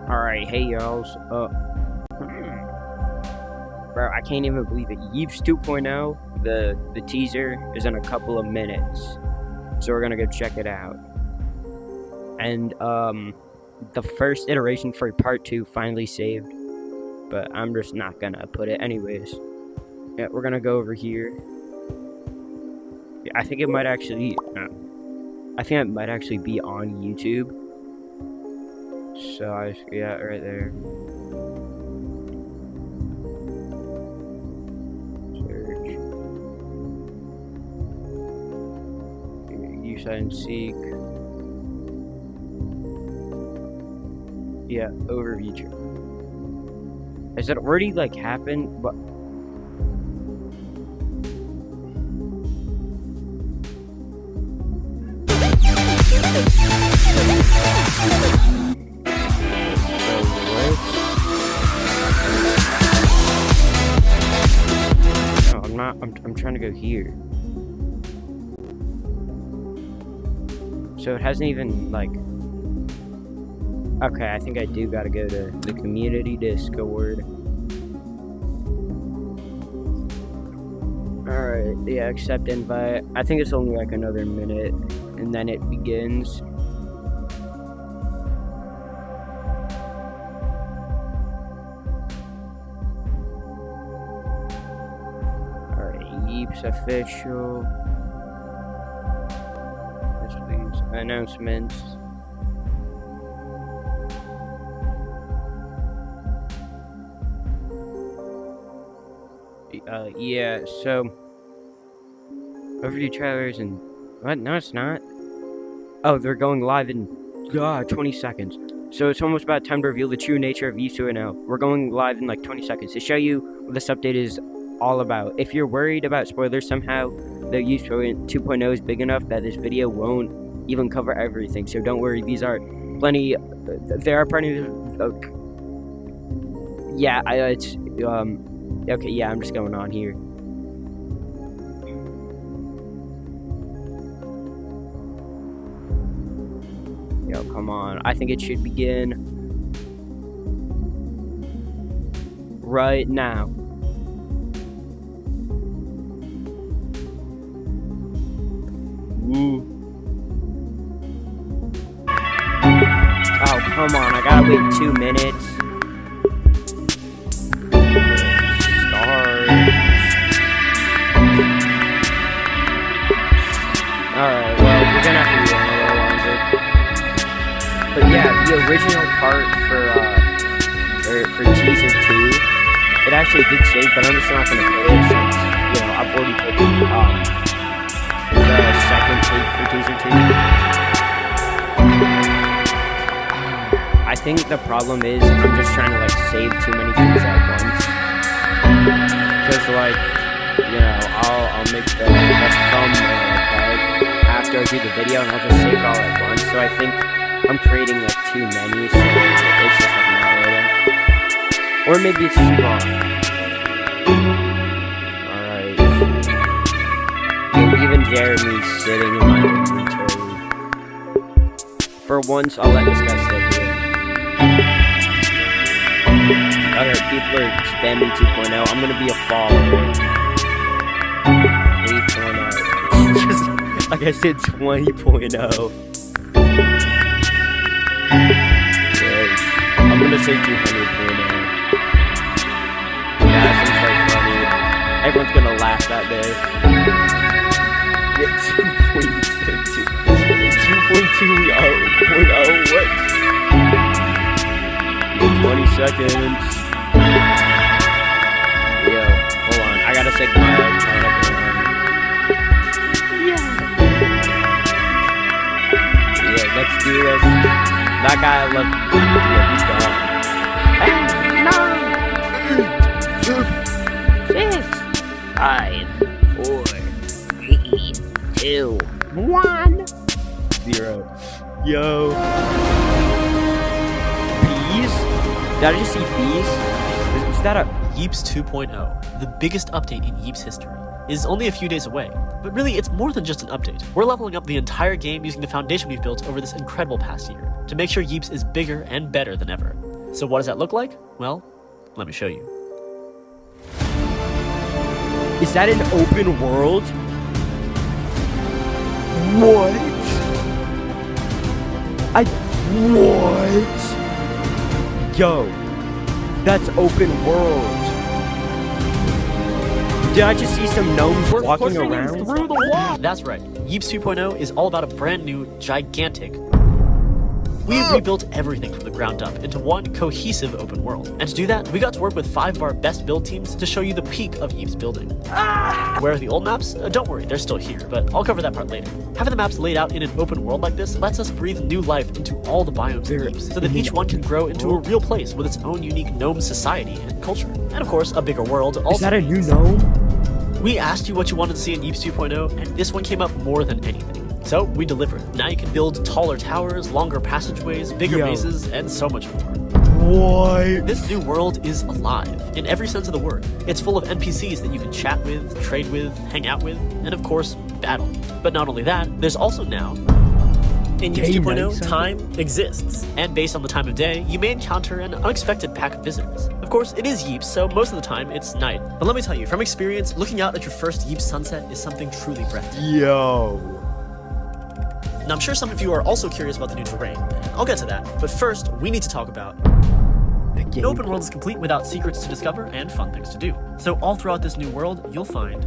Alright, hey y'all. Bro, I can't even believe it. Yeeps 2.0, the teaser is in a couple of minutes. So we're gonna go check it out. And the first iteration for part 2 finally saved. But I'm just not gonna put it anyways. Yeah, we're gonna go over here. Yeah, I think it might actually be on YouTube. So yeah, right there. Search. Use and seek. Yeah, overview. Has it already like happened? But I'm trying to go here. So it hasn't even like. Okay, I think I do gotta go to the community Discord. Alright, yeah, accept invite. I think it's only like another minute and then it begins. Yeeps official. Yes, please. Announcements. Yeah, so overdue trailers and what? No, it's not. Oh, they're going live in 20 seconds. So it's almost about time to reveal the true nature of Yeeps 2.0. We're going live in like 20 seconds to show you what this update is all about. If you're worried about spoilers, somehow the Yeeps 2.0 is big enough that this video won't even cover everything. So don't worry. These are plenty. There are plenty of. Yeah, it's okay. Yeah, I'm just going on here. Yo, come on. I think it should begin right now. Ooh. Oh, come on. I gotta wait 2 minutes. Start. Alright, well, we're gonna have to do it a little longer. But yeah, the original part for teaser 2, it actually did save, but I'm just not gonna play it since, I've already played the second take for teaser 2. I think the problem is I'm just trying to like save too many things at once. Cause like, I'll make the thumbnail, okay, after I do the video, and I'll just save it all at once. So I think I'm creating like too many, so it's just like not loading. Or maybe it's too long. Even Jeremy's sitting in my inventory. For once, I'll let this guy stay here. Okay, people are spamming 2.0. I'm gonna be a follower. 8.0. Just like I said, 20.0. I'm gonna say 200.0. Yeah, that's so funny. Everyone's gonna laugh at this. 2.2.0, what? 20 seconds. Yo, hold on. I gotta say my Yeah, let's do this. That guy I love. Yeah, he's gone. 10, 9, 6, 5, 4, 3, 2, 1. 0. Yo. Bees? Did I just see bees? Is that a Yeeps 2.0, the biggest update in Yeeps history, is only a few days away. But really, it's more than just an update. We're leveling up the entire game using the foundation we've built over this incredible past year to make sure Yeeps is bigger and better than ever. So what does that look like? Well, let me show you. Is that an open world? What? What? Yo, that's open world. Did I just see some gnomes walking around? Through the wall. That's right. Yeeps 2.0 is all about a brand new, gigantic. We've rebuilt everything from the ground up into one cohesive open world. And to do that, we got to work with 5 of our best build teams to show you the peak of Yeeps building. Where are the old maps? Don't worry, they're still here, but I'll cover that part later. Having the maps laid out in an open world like this lets us breathe new life into all the biomes in Yeeps, so that each one can grow into a real place with its own unique gnome society and culture. And of course, a bigger world also. Is that a new gnome? We asked you what you wanted to see in Yeeps 2.0, and this one came up more than anything. So we delivered. Now you can build taller towers, longer passageways, bigger mazes, and so much more. What? This new world is alive, in every sense of the word. It's full of NPCs that you can chat with, trade with, hang out with, and of course, battle. But not only that, there's also now... In Yeeps 2.0, time exists, and based on the time of day, you may encounter an unexpected pack of visitors. Of course, it is Yeeps, so most of the time, it's night. But let me tell you, from experience, looking out at your first Yeeps sunset is something truly breathtaking. Yo. Now, I'm sure some of you are also curious about the new terrain. I'll get to that, but first, we need to talk about... An open world is complete without secrets to discover and fun things to do. So all throughout this new world, you'll find...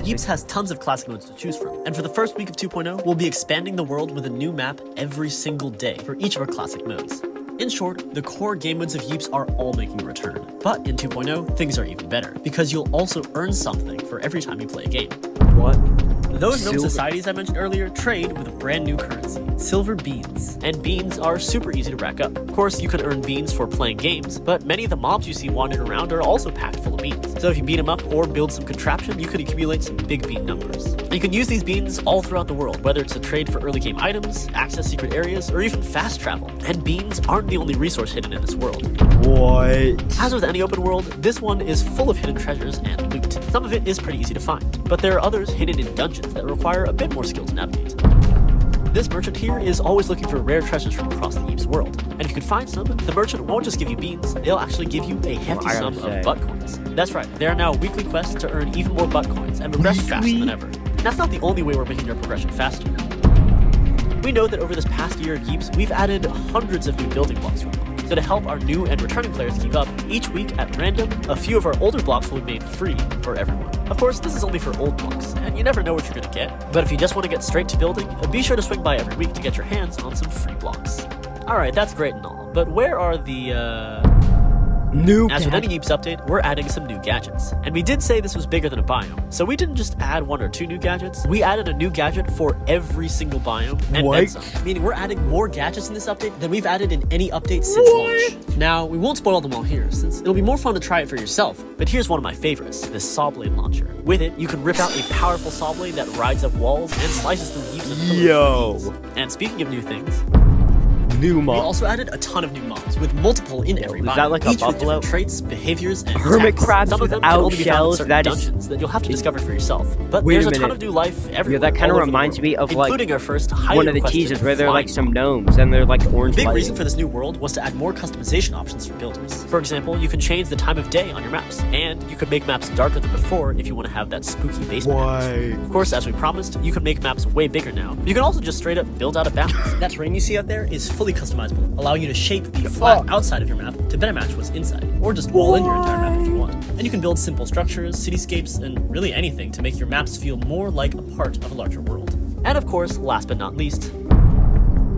Yeeps has tons of classic modes to choose from, and for the first week of 2.0, we'll be expanding the world with a new map every single day for each of our classic modes. In short, the core game modes of Yeeps are all making a return. But in 2.0, things are even better, because you'll also earn something for every time you play a game. What? Those gnome societies I mentioned earlier trade with a brand new currency, silver beans. And beans are super easy to rack up. Of course, you can earn beans for playing games, but many of the mobs you see wandering around are also packed full of beans. So if you beat them up or build some contraption, you could accumulate some big bean numbers. And you can use these beans all throughout the world, whether it's to trade for early game items, access secret areas, or even fast travel. And beans aren't the only resource hidden in this world. What? As with any open world, this one is full of hidden treasures and loot. Some of it is pretty easy to find, but there are others hidden in dungeons that require a bit more skill to navigate. This merchant here is always looking for rare treasures from across the Yeeps world, and if you can find some, the merchant won't just give you beans, they'll actually give you a hefty sum of butt coins. That's right, there are now weekly quests to earn even more butt coins and progress faster than ever. And that's not the only way we're making our progression faster. We know that over this past year of Yeeps, we've added hundreds of new building blocks from them. So to help our new and returning players keep up, each week at random, a few of our older blocks will be made free for everyone. Of course, this is only for old blocks, and you never know what you're going to get. But if you just want to get straight to building, be sure to swing by every week to get your hands on some free blocks. Alright, that's great and all, but where are the, As with any Yeeps update, we're adding some new gadgets. And we did say this was bigger than a biome, so we didn't just add 1 or 2 new gadgets, we added a new gadget for every single biome, and then some. Meaning we're adding more gadgets in this update than we've added in any update since launch. Now, we won't spoil them all here, since it'll be more fun to try it for yourself, but here's one of my favorites, the saw blade launcher. With it, you can rip out a powerful saw blade that rides up walls and slices through Yeeps and pillars. And speaking of new things, new mobs. We also added a ton of new mobs, with multiple in every biome. Is that like a each with buffalo? different traits, behaviors, and hermit attacks. crabs Some of them without can only be found in shells. certain That is dungeons that you'll have to discover for yourself. But Wait there's a a ton minute. of new life everywhere. Yeah, that kind of all over the reminds world, me of including our first highly one of the requested teasers where they're like flying some gnomes and they're like orange. The big light. reason for this new world was to add more customization options for builders. For example, you can change the time of day on your maps, and you could make maps darker than before if you want to have that spooky basement. Why? Of course, as we promised, you can make maps way bigger now. You can also just straight up build out of bounds. That terrain you see out there is fully customizable, allowing you to shape the flat outside of your map to better match what's inside, or just wall in your entire map if you want. And you can build simple structures, cityscapes, and really anything to make your maps feel more like a part of a larger world. And of course, last but not least,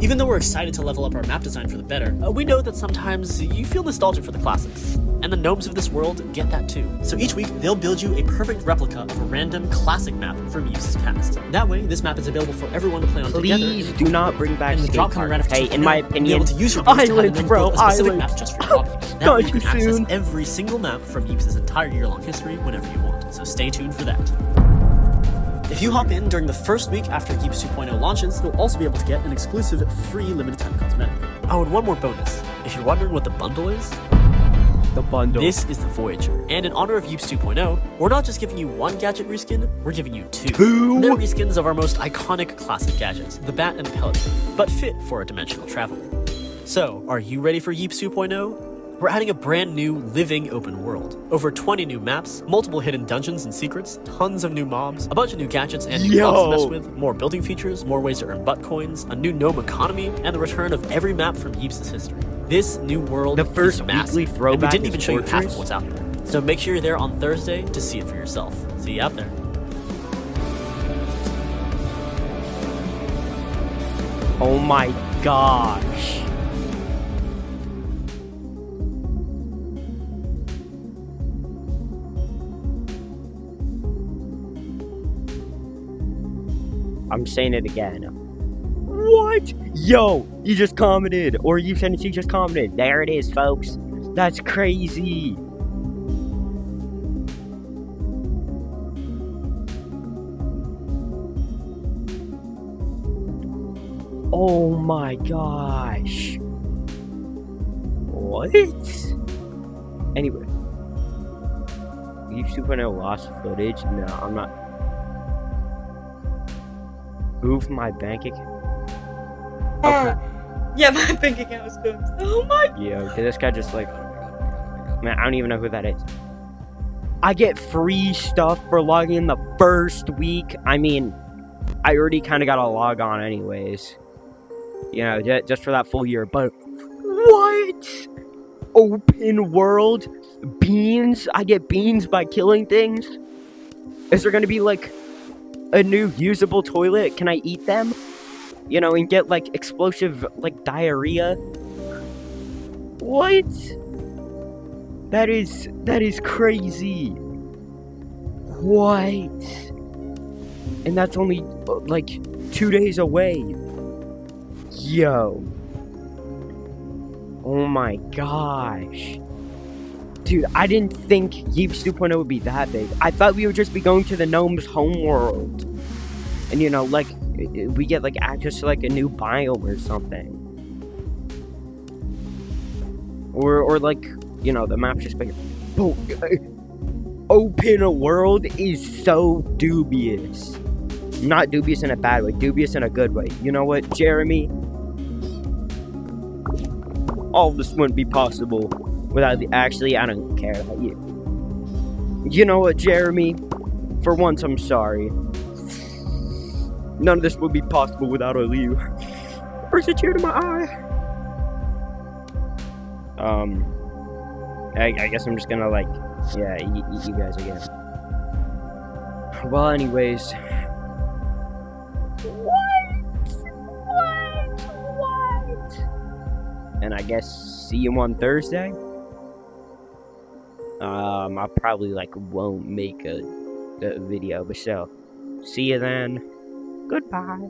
even though we're excited to level up our map design for the better, we know that sometimes you feel nostalgic for the classics. And the gnomes of this world get that too. So each week, they'll build you a perfect replica of a random classic map from Yeeps' past. That way, this map is available for everyone to play on together. Please do not bring back And the skate drop coming right parks. after Hey, in my you'll be opinion, able to use your boost to islands, then bro, build a specific islands. map just for your hobby. That way Not you too can access soon. every single map from Yeeps' entire year-long history whenever you want. So stay tuned for that. If you hop in during the first week after Yeeps 2.0 launches, you'll also be able to get an exclusive free limited time cosmetic. Oh, and one more bonus. If you're wondering what the bundle is, the bundle. this is the Voyager. And in honor of Yeeps 2.0, we're not just giving you 1 gadget reskin, we're giving you 2. 2? They're reskins of our most iconic classic gadgets, the Bat and the Pelican, but fit for a dimensional traveler. So, are you ready for Yeeps 2.0? We're adding a brand new living open world. Over 20 new maps, multiple hidden dungeons and secrets, tons of new mobs, a bunch of new gadgets and new buffs to mess with, more building features, more ways to earn butt coins, a new gnome economy, and the return of every map from Yeeps' history. This new world The first is massive, weekly throwback and we didn't even is show you half Fortress? of what's out there. So make sure you're there on Thursday to see it for yourself. See you out there. Oh my gosh. I'm saying it again. What? Yo, you just commented, or you Tennessee just commented. There it is, folks. That's crazy. Oh my gosh. What? Anyway. Yeeps 2.0 lost footage? No, I'm not. Oof, my bank account. Yeah, my bank account was good. Oh my. Yo, did this guy just like. Man, I don't even know who that is. I get free stuff for logging in the first week. I mean, I already kind of got to log on anyways. You know, just for that full year. But what? Open world? Beans? I get beans by killing things? Is there going to be like a new usable toilet? Can I eat them? You know, and get like explosive like diarrhea? What? That is crazy. What? And that's only like 2 days away. Yo. Oh my gosh. Dude, I didn't think Yeeps 2.0 would be that big. I thought we would just be going to the gnome's homeworld. And you know, like, we get like access to like a new biome or something. Or like, you know, the map's just bigger. But open world is so dubious. Not dubious in a bad way, dubious in a good way. You know what, Jeremy? All of this wouldn't be possible without actually, I don't care about you. You know what, Jeremy? For once, I'm sorry. None of this would be possible without you. Brings a tear to my eye. I guess I'm just gonna like, yeah, eat you guys again. Well, anyways. What? And I guess see you on Thursday. I probably like won't make a video, but so see you then. Goodbye.